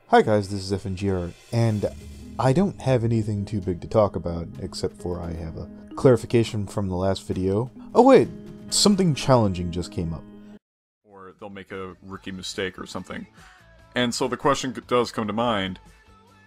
Hi guys, this is FNGR, and I don't have anything too big to talk about, except for I have a clarification from the last video. Oh wait, something challenging just came up. Or they'll make a rookie mistake or something. And so the question does come to mind,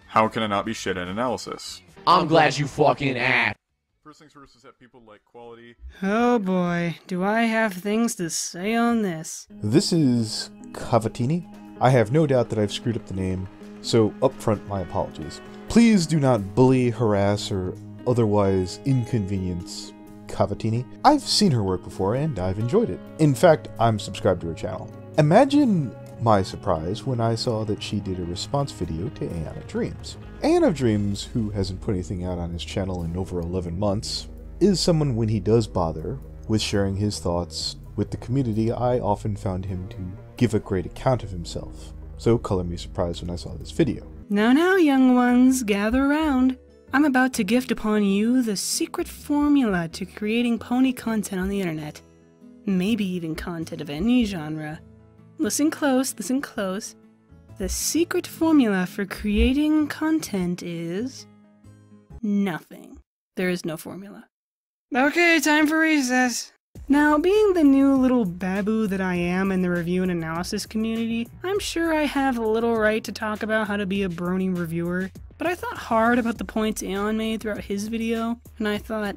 how can I not be shit at analysis? I'm glad you fucking asked. First things first is that people like quality. Oh boy, do I have things to say on this. This is Cavatini. I have no doubt that I've screwed up the name, so upfront my apologies. Please do not bully, harass, or otherwise inconvenience Cavatini. I've seen her work before and I've enjoyed it. In fact, I'm subscribed to her channel. Imagine my surprise when I saw that she did a response video to Aeon of Dreams. Aeon of Dreams, who hasn't put anything out on his channel in over 11 months, is someone when he does bother with sharing his thoughts with the community, I often found him to give a great account of himself. So color me surprised when I saw this video. Now, young ones, gather around. I'm about to gift upon you the secret formula to creating pony content on the internet. Maybe even content of any genre. Listen close, listen close. The secret formula for creating content is nothing. There is no formula. Okay, time for recess. Now, being the new little babu that I am in the review and analysis community, I'm sure I have a little right to talk about how to be a brony reviewer, but I thought hard about the points Aeon made throughout his video, and I thought,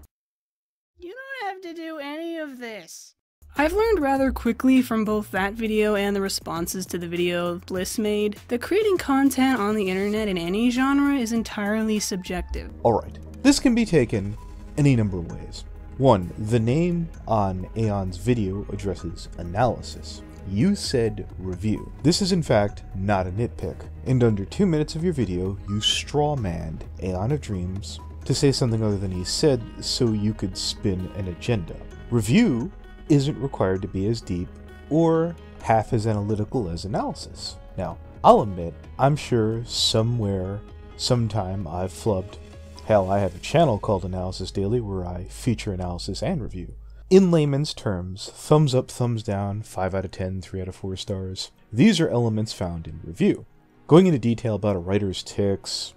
you don't have to do any of this. I've learned rather quickly from both that video and the responses to the video Bliss made that creating content on the internet in any genre is entirely subjective. Alright, this can be taken any number of ways. 1. The name on Aeon's video addresses analysis. You said review. This is in fact not a nitpick, and under 2 minutes of your video, you strawmanned Aeon of Dreams to say something other than he said so you could spin an agenda. Review isn't required to be as deep or half as analytical as analysis. Now, I'll admit, I'm sure somewhere, sometime I've flubbed. Hell, I have a channel called Analysis Daily where I feature analysis and review. In layman's terms, thumbs up, thumbs down, 5 out of 10, 3 out of 4 stars. These are elements found in review. Going into detail about a writer's tics,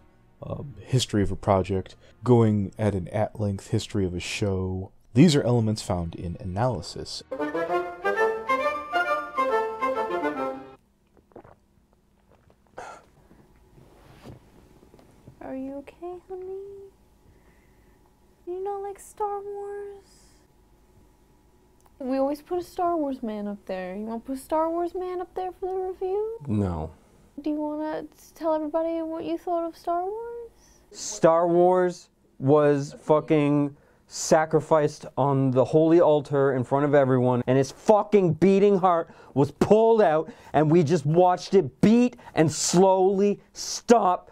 history of a project, going at an at-length history of a show, these are elements found in analysis. Are you okay, honey? You not like Star Wars? We always put a Star Wars man up there. You want to put a Star Wars man up there for the review? No. Do you want to tell everybody what you thought of Star Wars? Star Wars was fucking sacrificed on the holy altar in front of everyone, and his fucking beating heart was pulled out, and we just watched it beat and slowly stop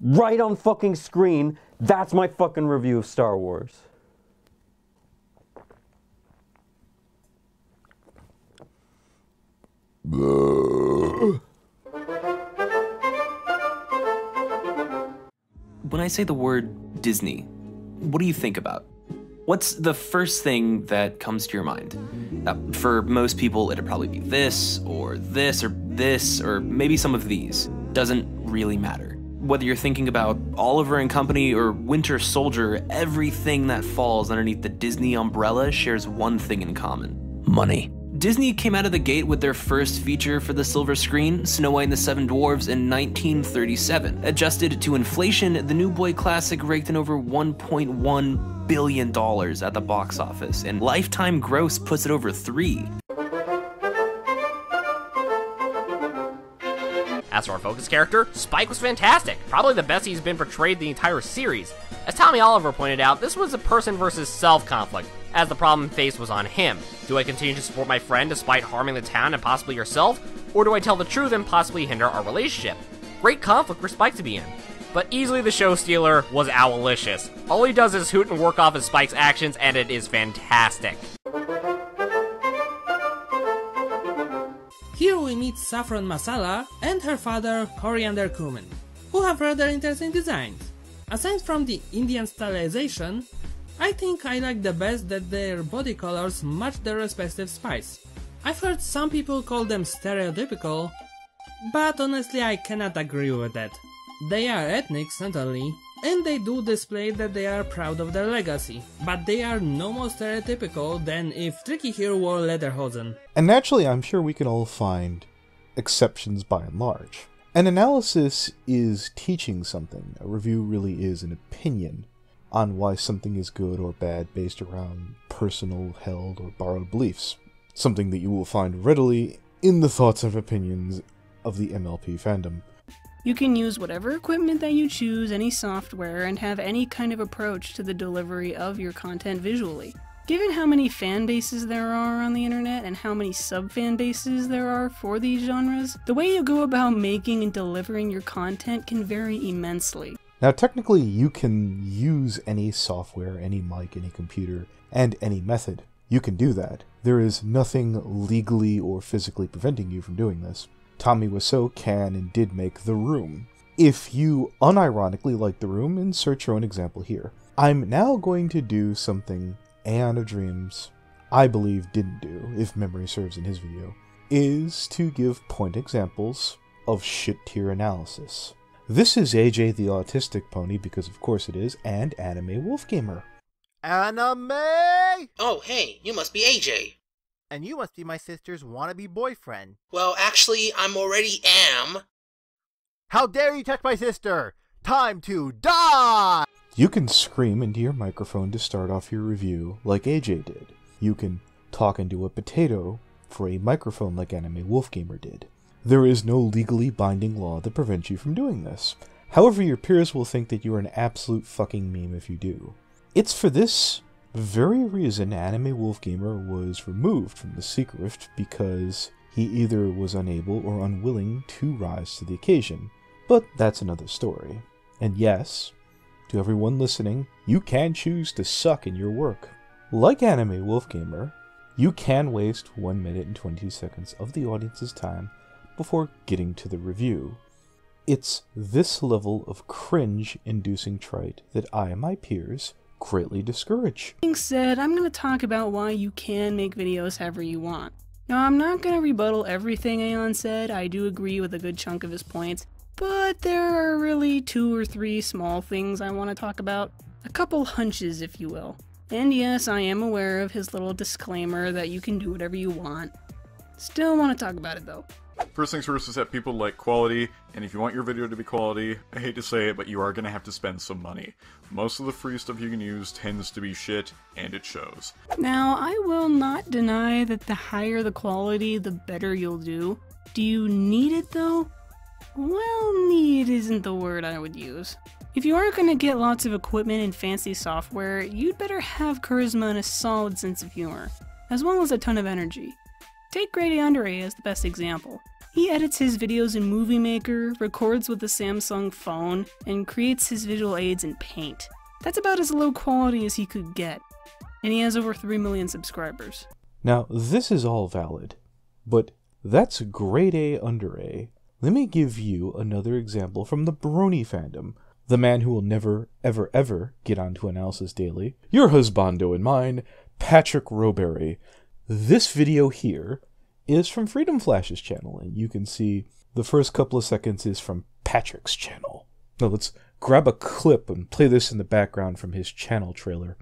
right on fucking screen. That's my fucking review of Star Wars. When I say the word Disney, what do you think about? What's the first thing that comes to your mind? For most people, it'd probably be this, or this, or maybe some of these. Doesn't really matter. Whether you're thinking about Oliver and Company or Winter Soldier, everything that falls underneath the Disney umbrella shares one thing in common: money. Disney came out of the gate with their first feature for the silver screen, Snow White and the Seven Dwarfs, in 1937. Adjusted to inflation, the New Boy classic raked in over $1.1 billion at the box office, and lifetime gross puts it over $3 billion. As for our focus character, Spike was fantastic, probably the best he's been portrayed the entire series. As Tommy Oliver pointed out, this was a person versus self conflict, as the problem faced was on him. Do I continue to support my friend despite harming the town and possibly yourself, or do I tell the truth and possibly hinder our relationship? Great conflict for Spike to be in. But easily the show stealer was Owlicious. All he does is hoot and work off of Spike's actions, and it is fantastic. Here we meet Saffron Masala and her father Coriander Cumin, who have rather interesting designs. Aside from the Indian stylization, I think I like the best that their body colors match their respective spice. I've heard some people call them stereotypical, but honestly I cannot agree with that. They are ethnic, certainly, and they do display that they are proud of their legacy, but they are no more stereotypical than if Tricky here wore lederhosen. And naturally, I'm sure we can all find exceptions by and large. An analysis is teaching something. A review really is an opinion on why something is good or bad based around personal, held, or borrowed beliefs. Something that you will find readily in the thoughts and opinions of the MLP fandom. You can use whatever equipment that you choose, any software, and have any kind of approach to the delivery of your content visually. Given how many fan bases there are on the internet and how many sub-fan bases there are for these genres, the way you go about making and delivering your content can vary immensely. Now technically you can use any software, any mic, any computer, and any method. You can do that. There is nothing legally or physically preventing you from doing this. Tommy Wiseau can and did make The Room. If you unironically like The Room, insert your own example here. I'm now going to do something Aeon of Dreams, I believe, didn't do, if memory serves in his video, is to give point examples of shit tier analysis. This is AJ the Autistic Pony, because of course it is, and Anime Wolf Gamer. Anime! Oh, hey, you must be AJ. And you must be my sister's wannabe boyfriend. Well, actually, I'm already am. How dare you touch my sister! Time to die! You can scream into your microphone to start off your review like AJ did. You can talk into a potato for a microphone like Anime Wolf Gamer did. There is no legally binding law that prevents you from doing this. However, your peers will think that you are an absolute fucking meme if you do. It's for this very reason Anime Wolf Gamer was removed from the Secret Rift, because he either was unable or unwilling to rise to the occasion. But that's another story. And yes, to everyone listening, you can choose to suck in your work. Like Anime Wolf Gamer, you can waste 1 minute and 20 seconds of the audience's time before getting to the review. It's this level of cringe-inducing trite that I and my peers greatly discourage. Being said, I'm going to talk about why you can make videos however you want. Now, I'm not going to rebuttal everything Aeon said. I do agree with a good chunk of his points, but there are really 2 or 3 small things I want to talk about. A couple hunches, if you will. And yes, I am aware of his little disclaimer that you can do whatever you want. Still want to talk about it though. First things first is that people like quality, and if you want your video to be quality, I hate to say it, but you are going to have to spend some money. Most of the free stuff you can use tends to be shit, and it shows. Now, I will not deny that the higher the quality, the better you'll do. Do you need it though? Well, need isn't the word I would use. If you are going to get lots of equipment and fancy software, you'd better have charisma and a solid sense of humor, as well as a ton of energy. Take Grady Underay as the best example. He edits his videos in Movie Maker, records with a Samsung phone, and creates his visual aids in Paint. That's about as low quality as he could get. And he has over 3 million subscribers. Now, this is all valid, but that's Grade A Underay. Let me give you another example from the Brony fandom, the man who will never, ever, ever get onto Analysis Daily, your husbando and mine, Patrick Roberry. This video here is from Freedom Flash's channel, and you can see the first couple of seconds is from Patrick's channel. Now let's grab a clip and play this in the background from his channel trailer.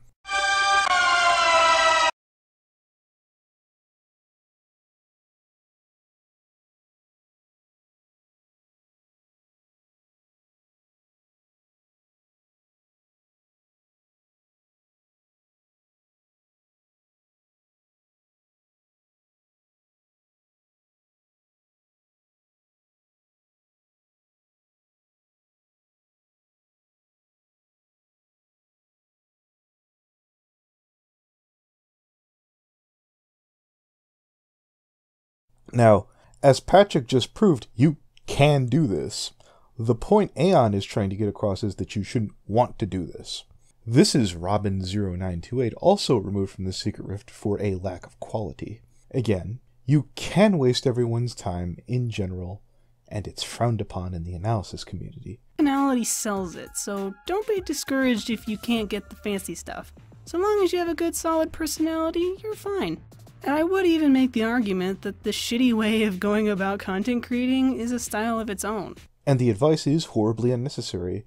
Now, as Patrick just proved, you can do this. The point Aeon is trying to get across is that you shouldn't want to do this. This is Robin0928, also removed from the Secret Rift for a lack of quality. Again, you can waste everyone's time in general, and it's frowned upon in the analysis community. Personality personality sells it, so don't be discouraged if you can't get the fancy stuff. So long as you have a good solid personality, you're fine. And I would even make the argument that the shitty way of going about content creating is a style of its own. And the advice is horribly unnecessary.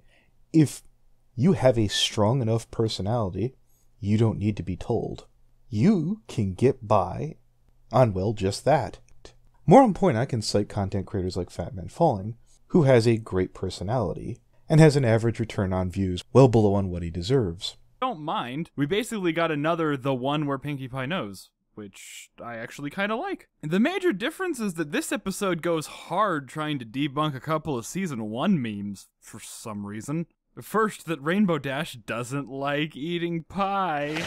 If you have a strong enough personality, you don't need to be told. You can get by on, well, just that. More on point, I can cite content creators like Fat Man Falling, who has a great personality, and has an average return on views well below on what he deserves. Don't mind. We basically got another The One Where Pinkie Pie Knows, which I actually kind of like. The major difference is that this episode goes hard trying to debunk a couple of Season 1 memes, for some reason. First, that Rainbow Dash doesn't like eating pie.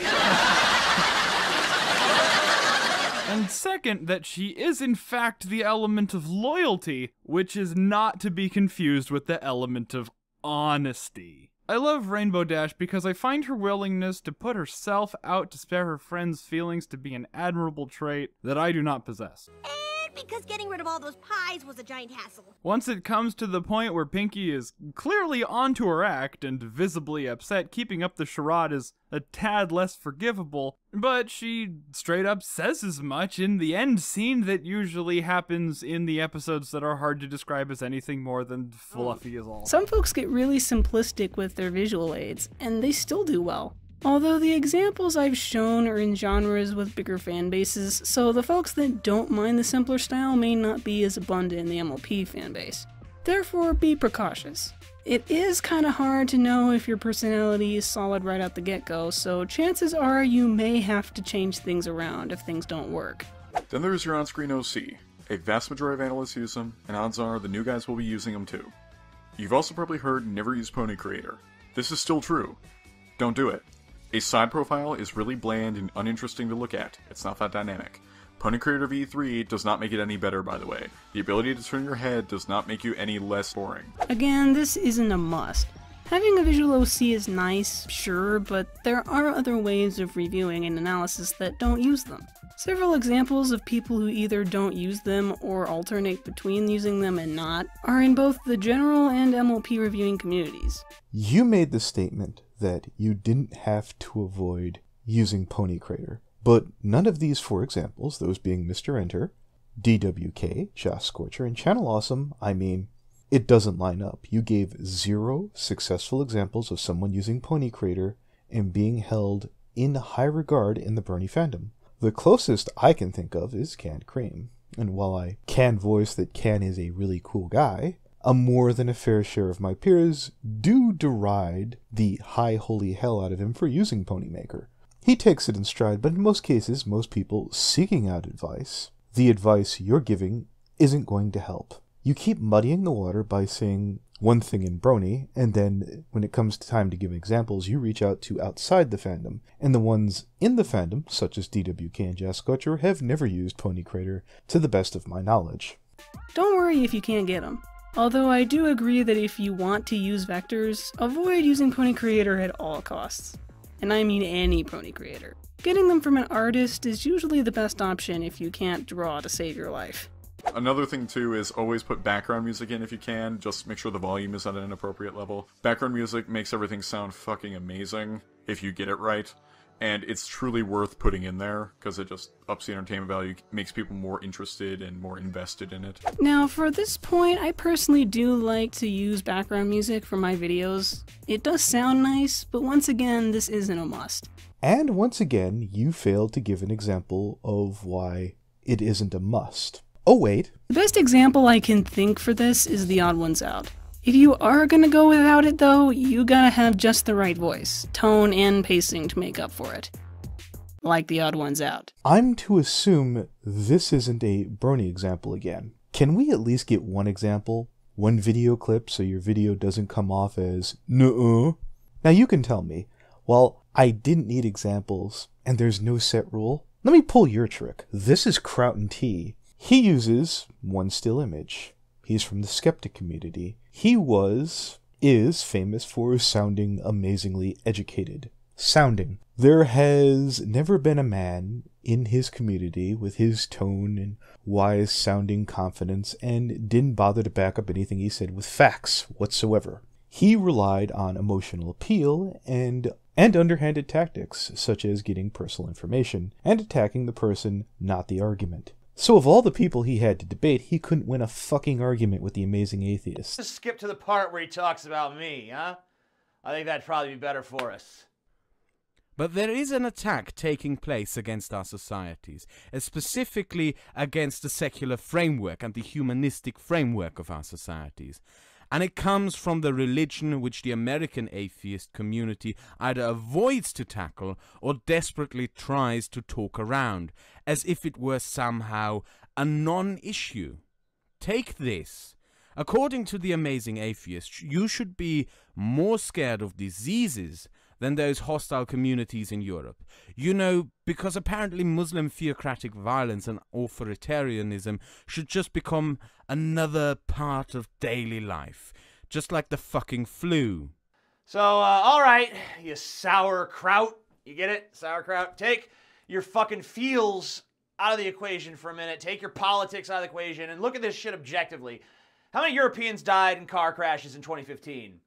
And second, that she is in fact the element of loyalty, which is not to be confused with the element of honesty. I love Rainbow Dash because I find her willingness to put herself out to spare her friends' feelings to be an admirable trait that I do not possess. And because getting rid of all those pies was a giant hassle. Once it comes to the point where Pinkie is clearly onto her act and visibly upset, keeping up the charade is a tad less forgivable, but she straight up says as much in the end scene that usually happens in the episodes that are hard to describe as anything more than fluffy as all. Some folks get really simplistic with their visual aids, and they still do well. Although the examples I've shown are in genres with bigger fan bases, so the folks that don't mind the simpler style may not be as abundant in the MLP fanbase. Therefore, be precautious. It is kinda hard to know if your personality is solid right out the get-go, so chances are you may have to change things around if things don't work. Then there's your on-screen OC. A vast majority of analysts use them, and odds are the new guys will be using them too. You've also probably heard never use Pony Creator. This is still true. Don't do it. A side profile is really bland and uninteresting to look at. It's not that dynamic. Pony Creator V3 does not make it any better, by the way. The ability to turn your head does not make you any less boring. Again, this isn't a must. Having a visual OC is nice, sure, but there are other ways of reviewing and analysis that don't use them. Several examples of people who either don't use them or alternate between using them and not are in both the general and MLP reviewing communities. You made the statement that you didn't have to avoid using Pony Creator, but none of these four examples, those being Mr. Enter, DWK, Josh Scorcher, and Channel Awesome, I mean, it doesn't line up. You gave 0 successful examples of someone using Pony Creator and being held in high regard in the Bernie fandom. The closest I can think of is Canned Cream, and while I can voice that Can is a really cool guy, a more than a fair share of my peers do deride the high holy hell out of him for using Ponymaker. He takes it in stride, but in most cases, most people seeking out advice, the advice you're giving isn't going to help. You keep muddying the water by saying one thing in Brony, and then when it comes to time to give examples, you reach out to outside the fandom, and the ones in the fandom, such as DWK and Josh Scorcher, have never used Pony Creator to the best of my knowledge. Don't worry if you can't get them. Although I do agree that if you want to use vectors, avoid using Pony Creator at all costs. And I mean any Pony Creator. Getting them from an artist is usually the best option if you can't draw to save your life. Another thing too is always put background music in if you can, just make sure the volume is at an appropriate level. Background music makes everything sound fucking amazing if you get it right, and it's truly worth putting in there because it just ups the entertainment value, makes people more interested and more invested in it. Now for this point, I personally do like to use background music for my videos. It does sound nice, but once again, this isn't a must. And once again, you failed to give an example of why it isn't a must. Oh wait. The best example I can think for this is The Odd Ones Out. If you are gonna go without it though, you gotta have just the right voice, tone, and pacing to make up for it. Like The Odd Ones Out. I'm to assume this isn't a Brony example again. Can we at least get one example? One video clip so your video doesn't come off as nuh-uh? Now you can tell me, well, I didn't need examples and there's no set rule. Let me pull your trick. This is Crouten T. He uses one still image. He's from the skeptic community. He is famous for sounding amazingly educated. Sounding. There has never been a man in his community with his tone and wise sounding confidence and didn't bother to back up anything he said with facts whatsoever. He relied on emotional appeal and underhanded tactics, such as getting personal information and attacking the person, not the argument. So of all the people he had to debate, he couldn't win a fucking argument with the Amazing Atheist. Just skip to the part where he talks about me, huh? I think that'd probably be better for us. But there is an attack taking place against our societies, specifically against the secular framework and the humanistic framework of our societies. And it comes from the religion which the American atheist community either avoids to tackle or desperately tries to talk around, as if it were somehow a non-issue. Take this. According to the Amazing Atheist, you should be more scared of diseases than those hostile communities in Europe. You know, because apparently Muslim theocratic violence and authoritarianism should just become another part of daily life, just like the fucking flu. So, alright, you sauerkraut. You get it? Sauerkraut. Take your fucking feels out of the equation for a minute. Take your politics out of the equation and look at this shit objectively. How many Europeans died in car crashes in 2015?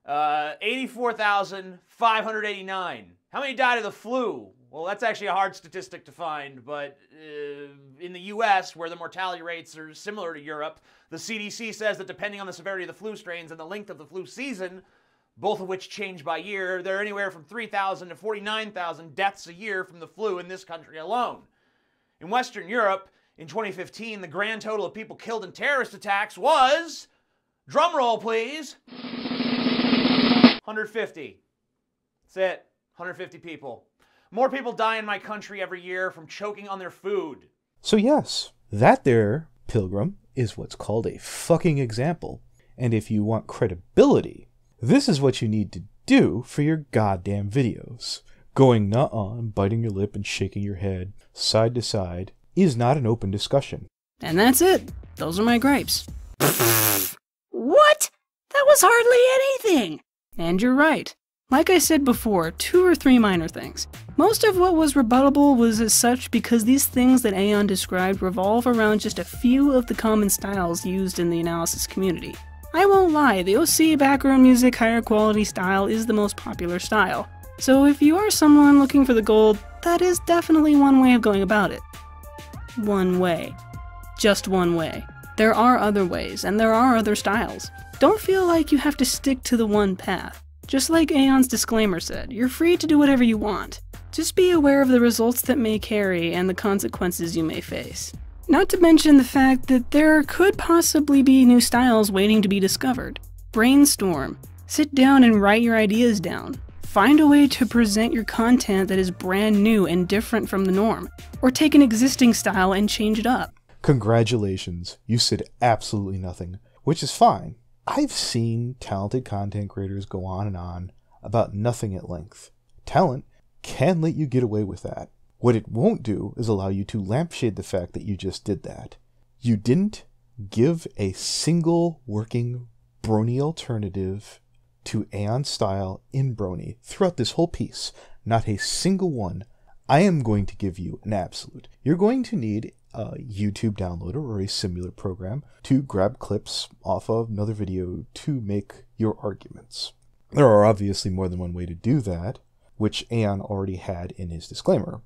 84,589. How many died of the flu? Well, that's actually a hard statistic to find, but in the US, where the mortality rates are similar to Europe, the CDC says that depending on the severity of the flu strains and the length of the flu season, both of which change by year, there are anywhere from 3,000 to 49,000 deaths a year from the flu in this country alone. In Western Europe, in 2015, the grand total of people killed in terrorist attacks was, drumroll please, 150. That's it. 150 people. More people die in my country every year from choking on their food. So yes, that there, Pilgrim, is what's called a fucking example. And if you want credibility, this is what you need to do for your goddamn videos. Going nuh-uh and biting your lip and shaking your head side to side is not an open discussion. And that's it. Those are my gripes. What? That was hardly anything! And you're right. Like I said before, 2 or 3 minor things. Most of what was rebuttable was as such because these things that Aeon described revolve around just a few of the common styles used in the analysis community. I won't lie, the OC background music higher quality style is the most popular style. So if you are someone looking for the gold, that is definitely one way of going about it. One way. Just one way. There are other ways, and there are other styles. Don't feel like you have to stick to the one path. Just like Aeon's disclaimer said, you're free to do whatever you want. Just be aware of the results that may carry and the consequences you may face. Not to mention the fact that there could possibly be new styles waiting to be discovered. Brainstorm. Sit down and write your ideas down. Find a way to present your content that is brand new and different from the norm. Or take an existing style and change it up. Congratulations, you said absolutely nothing, which is fine. I've seen talented content creators go on about nothing at length. Talent can let you get away with that. What it won't do is allow you to lampshade the fact that you just did that. You didn't give a single working Brony alternative to Aeon style in Brony throughout this whole piece. Not a single one. I am going to give you an absolute. You're going to need a YouTube downloader or a similar program to grab clips off of another video to make your arguments. There are obviously more than one way to do that, which Aeon already had in his disclaimer.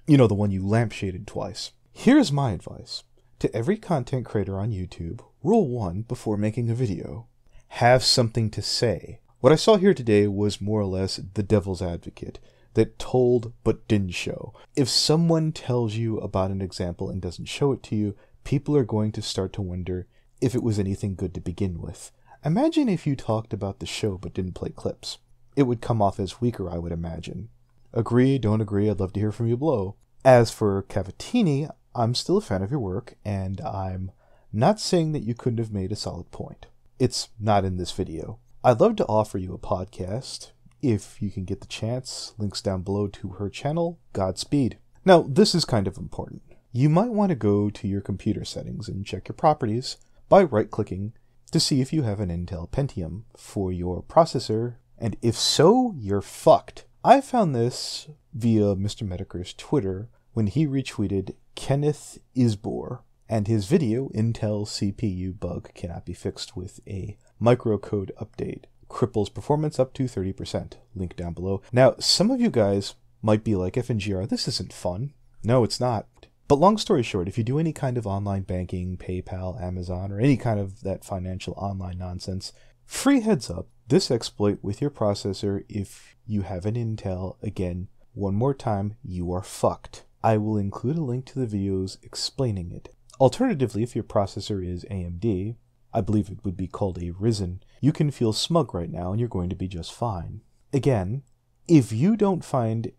You know, the one you lampshaded twice. Here's my advice. To every content creator on YouTube, rule 1 before making a video. Have something to say. What I saw here today was more or less the devil's advocate that told but didn't show. If someone tells you about an example and doesn't show it to you, people are going to start to wonder if it was anything good to begin with. Imagine if you talked about the show but didn't play clips. It would come off as weaker, I would imagine. Agree, don't agree, I'd love to hear from you below. As for Cavatini, I'm still a fan of your work, and I'm not saying that you couldn't have made a solid point. It's not in this video. I'd love to offer you a podcast. If you can get the chance, links down below to her channel, Godspeed. Now, this is kind of important. You might want to go to your computer settings and check your properties by right-clicking to see if you have an Intel Pentium for your processor, and if so, you're fucked. I found this via Mr. Mediker's Twitter when he retweeted Kenneth Isbor and his video, Intel CPU Bug Cannot Be Fixed with a Microcode Update. cripples performance up to 30%. Link down below. Now, some of you guys might be like, FNGR, this isn't fun. No, it's not. But long story short, if you do any kind of online banking, PayPal, Amazon, or any kind of that financial online nonsense, free heads up, this exploit with your processor, if you have an Intel, again, one more time, you are fucked. I will include a link to the videos explaining it. Alternatively, if your processor is AMD, I believe it would be called a Ryzen, you can feel smug right now and you're going to be just fine. Again, if you don't find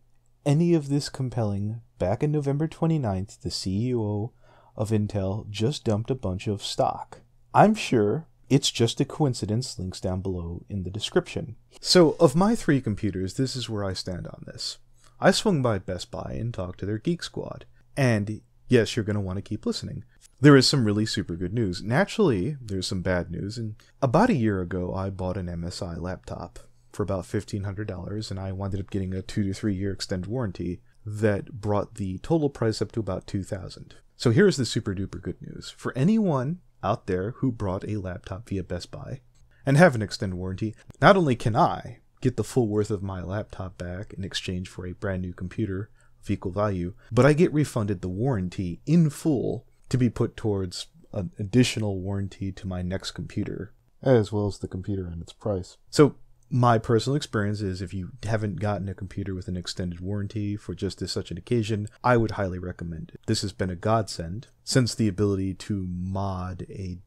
any of this compelling, back in November 29th, the CEO of Intel just dumped a bunch of stock. I'm sure it's just a coincidence, links down below in the description. So, of my 3 computers, this is where I stand on this. I swung by Best Buy and talked to their Geek Squad. And yes, you're going to want to keep listening. There is some really super good news. Naturally, there's some bad news. And about a year ago, I bought an MSI laptop for about $1,500, and I wound up getting a 2 to 3 year extended warranty that brought the total price up to about $2,000. So here's the super duper good news. For anyone out there who brought a laptop via Best Buy and have an extended warranty, not only can I get the full worth of my laptop back in exchange for a brand new computer of equal value, but I get refunded the warranty in full to be put towards an additional warranty to my next computer, as well as the computer and its price. So my personal experience is, if you haven't gotten a computer with an extended warranty for just such an occasion, I would highly recommend it. This has been a godsend, since the ability to mod a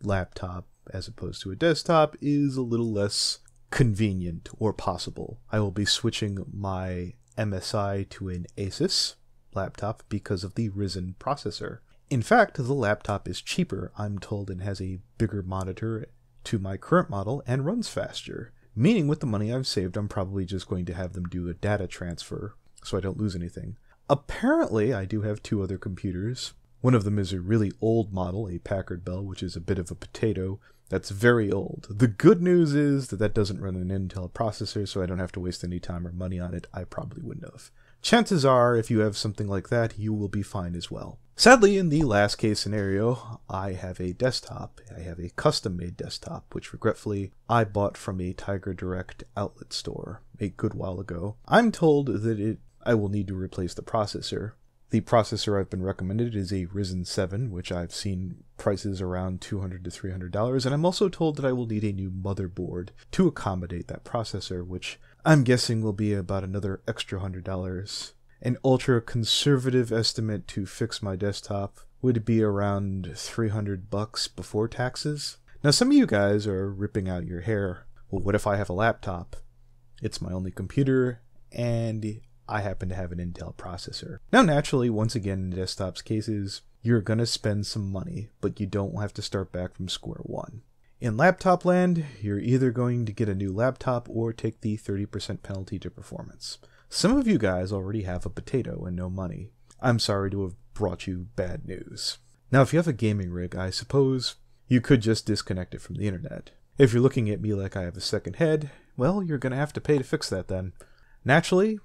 laptop as opposed to a desktop is a little less convenient or possible. I will be switching my MSI to an Asus laptop because of the Ryzen processor. In fact, the laptop is cheaper, I'm told, and has a bigger monitor to my current model and runs faster. Meaning with the money I've saved, I'm probably just going to have them do a data transfer so I don't lose anything. Apparently, I do have 2 other computers. One of them is a really old model, a Packard Bell, which is a bit of a potato. That's very old. The good news is that that doesn't run an Intel processor, so I don't have to waste any time or money on it. I probably wouldn't have. Chances are, if you have something like that, you will be fine as well. Sadly, in the last case scenario, I have a desktop. I have a custom-made desktop, which regretfully I bought from a Tiger Direct outlet store a good while ago. I'm told that I will need to replace the processor. The processor I've been recommended is a Ryzen 7, which I've seen prices around $200 to $300, and I'm also told that I will need a new motherboard to accommodate that processor, which I'm guessing will be about another extra $100. An ultra-conservative estimate to fix my desktop would be around $300 before taxes. Now, some of you guys are ripping out your hair. Well, what if I have a laptop? It's my only computer, and I happen to have an Intel processor. Now, naturally, once again, in desktop's cases, you're gonna spend some money, but you don't have to start back from square one. In laptop land, you're either going to get a new laptop or take the 30% penalty to performance. Some of you guys already have a potato and no money. I'm sorry to have brought you bad news. Now, if you have a gaming rig, I suppose you could just disconnect it from the internet. If you're looking at me like I have a second head, well, you're gonna have to pay to fix that then. Naturally,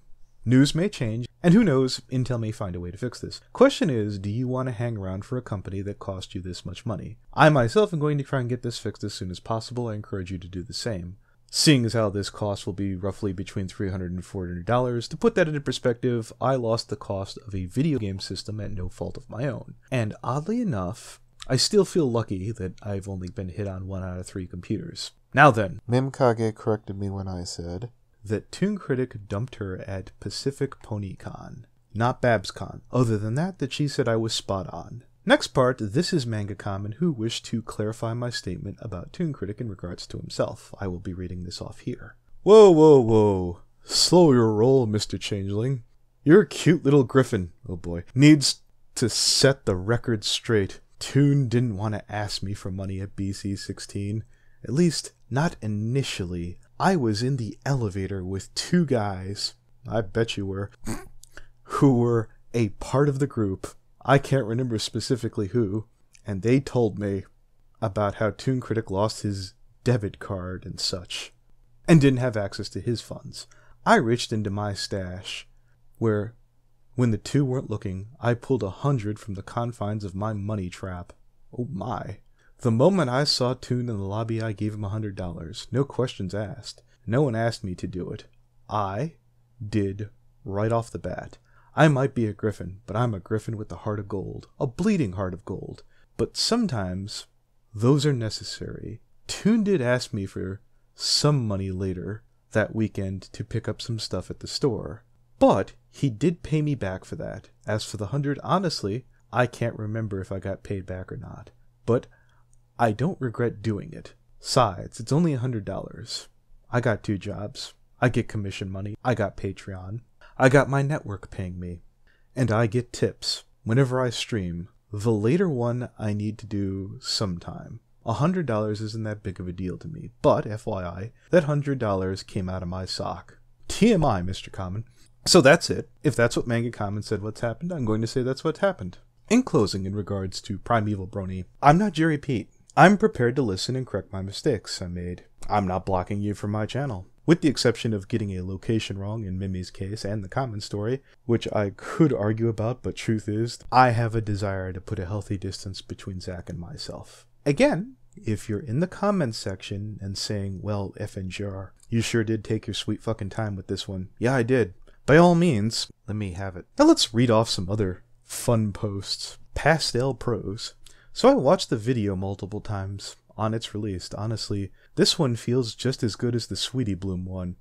news may change, and who knows, Intel may find a way to fix this. Question is, do you want to hang around for a company that cost you this much money? I myself am going to try and get this fixed as soon as possible. I encourage you to do the same. Seeing as how this cost will be roughly between $300 and $400, to put that into perspective, I lost the cost of a video game system at no fault of my own. And oddly enough, I still feel lucky that I've only been hit on 1 out of 3 computers. Now then, Mimkage corrected me when I said that Toon Critic dumped her at Pacific PonyCon, not BabsCon. Other than that she said I was spot on. Next part, this is Manga Common, who wished to clarify my statement about Toon Critic in regards to himself. I will be reading this off here. Whoa, whoa, whoa. Slow your roll, Mr. Changeling. You're a cute little griffin, oh boy. Needs to set the record straight. Toon didn't want to ask me for money at BC16. At least, not initially. I was in the elevator with 2 guys, I bet you were, who were a part of the group. I can't remember specifically who, and they told me about how Toon Critic lost his debit card and such, and didn't have access to his funds. I reached into my stash, where, when the 2 weren't looking, I pulled 100 from the confines of my money trap. Oh my. The moment I saw Toon in the lobby, I gave him $100. No questions asked. No one asked me to do it. I did right off the bat. I might be a griffin, but I'm a griffin with the heart of gold. A bleeding heart of gold. But sometimes those are necessary. Toon did ask me for some money later that weekend to pick up some stuff at the store. But he did pay me back for that. As for the 100, honestly, I can't remember if I got paid back or not. But I don't regret doing it. Besides, it's only $100. I got 2 jobs. I get commission money. I got Patreon. I got my network paying me. And I get tips whenever I stream. The later one I need to do sometime. $100 isn't that big of a deal to me, but FYI, that $100 came out of my sock. TMI, Mr. Common. So that's it. If that's what Manga Common said what's happened, I'm going to say that's what's happened. In closing, in regards to Primeval Brony, I'm not Jerry Pete. I'm prepared to listen and correct my mistakes I made. I'm not blocking you from my channel. With the exception of getting a location wrong in Mimi's case and the Common story, which I could argue about, but truth is, I have a desire to put a healthy distance between Zach and myself. Again, if you're in the comments section and saying, well, FNGR, you sure did take your sweet fucking time with this one. Yeah, I did. By all means, let me have it. Now let's read off some other fun posts. Pastel Prose. So I watched the video multiple times on its release. Honestly, this one feels just as good as the Sweetie Bloom one.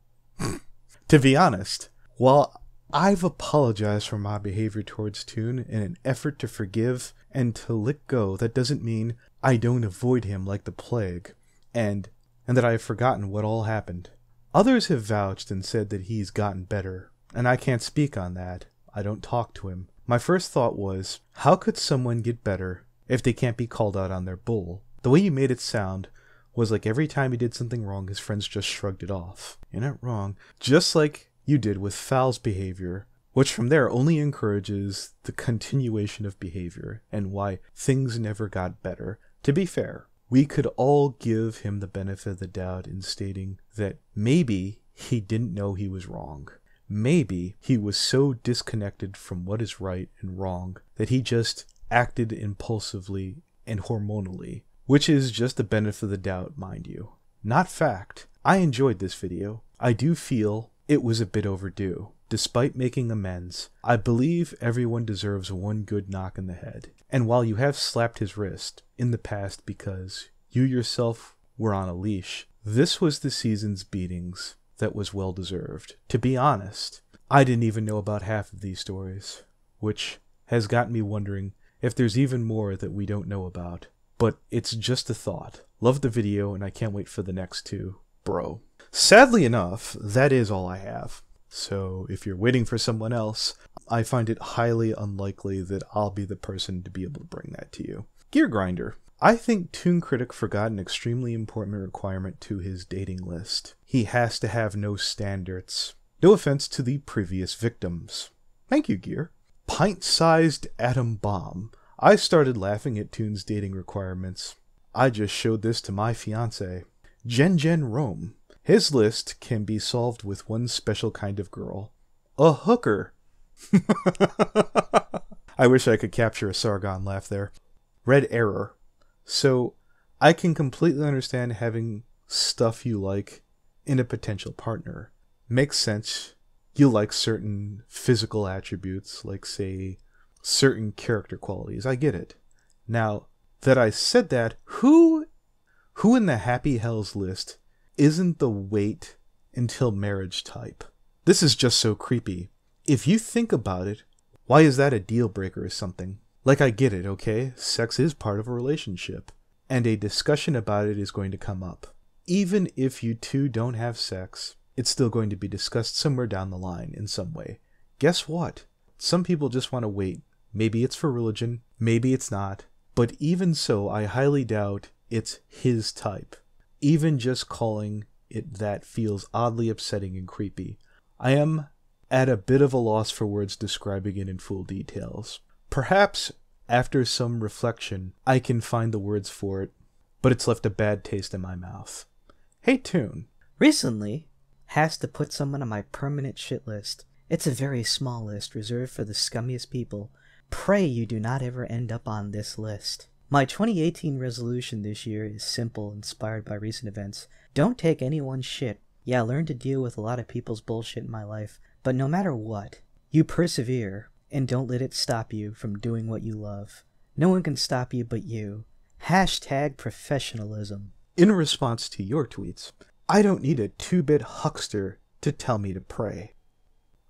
To be honest, while I've apologized for my behavior towards Toon in an effort to forgive and to let go, that doesn't mean I don't avoid him like the plague, and that I have forgotten what all happened. Others have vouched and said that he's gotten better, and I can't speak on that. I don't talk to him. My first thought was, how could someone get better if they can't be called out on their bull? The way you made it sound was like every time he did something wrong, his friends just shrugged it off. You're not wrong. Just like you did with Foul's behavior, which from there only encourages the continuation of behavior and why things never got better. To be fair, we could all give him the benefit of the doubt in stating that maybe he didn't know he was wrong. Maybe he was so disconnected from what is right and wrong that he just acted impulsively and hormonally, which is just the benefit of the doubt, mind you. Not fact. I enjoyed this video. I do feel it was a bit overdue. Despite making amends, I believe everyone deserves one good knock in the head. And while you have slapped his wrist in the past because you yourself were on a leash, this was the season's beatings that was well deserved. To be honest, I didn't even know about half of these stories, which has gotten me wondering if there's even more that we don't know about. But it's just a thought. Love the video, and I can't wait for the next 2, bro. Sadly enough, that is all I have. So if you're waiting for someone else, I find it highly unlikely that I'll be the person to be able to bring that to you. Gear Grinder. I think Toon Critic forgot an extremely important requirement to his dating list. He has to have no standards. No offense to the previous victims. Thank you, Gear. Pint-sized atom bomb. I started laughing at Toon's dating requirements. I just showed this to my fiancé. Gen Rome. His list can be solved with one special kind of girl. A hooker. I wish I could capture a Sargon laugh there. Red Error. So, I can completely understand having stuff you like in a potential partner. Makes sense. You like certain physical attributes, like, say, certain character qualities. I get it. Now, that I said that, who in the Happy Hells list isn't the wait until marriage type? This is just so creepy. If you think about it, why is that a deal breaker or something? Like, I get it, okay? Sex is part of a relationship, and a discussion about it is going to come up. Even if you two don't have sex, it's still going to be discussed somewhere down the line in some way. Guess what? Some people just want to wait. Maybe it's for religion, maybe it's not. But even so, I highly doubt it's his type. Even just calling it that feels oddly upsetting and creepy. I am at a bit of a loss for words describing it in full details. Perhaps, after some reflection, I can find the words for it, but it's left a bad taste in my mouth. Hey, Toon. Recently, has to put someone on my permanent shit list. It's a very small list reserved for the scummiest people. Pray you do not ever end up on this list. My 2018 resolution this year is simple, inspired by recent events. Don't take anyone's shit. Yeah, learn to deal with a lot of people's bullshit in my life, but no matter what, you persevere, and don't let it stop you from doing what you love. No one can stop you but you. Hashtag professionalism. In response to your tweets, I don't need a 2-bit huckster to tell me to pray.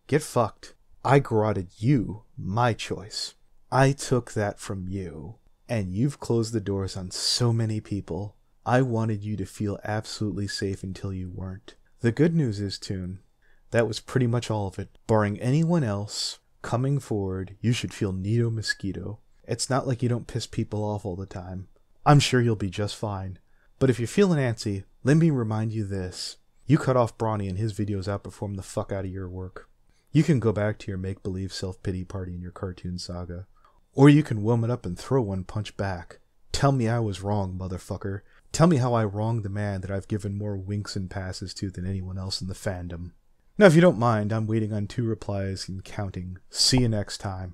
Get fucked. I garroted you my choice. I took that from you. And you've closed the doors on so many people. I wanted you to feel absolutely safe until you weren't. The good news is, Toon, that was pretty much all of it. Barring anyone else coming forward, you should feel neato mosquito. It's not like you don't piss people off all the time. I'm sure you'll be just fine. But if you're feeling antsy, let me remind you this. You cut off Brawny and his videos outperform the fuck out of your work. You can go back to your make-believe self-pity party in your cartoon saga. Or you can warm it up and throw one punch back. Tell me I was wrong, motherfucker. Tell me how I wronged the man that I've given more winks and passes to than anyone else in the fandom. Now, if you don't mind, I'm waiting on 2 replies and counting. See you next time.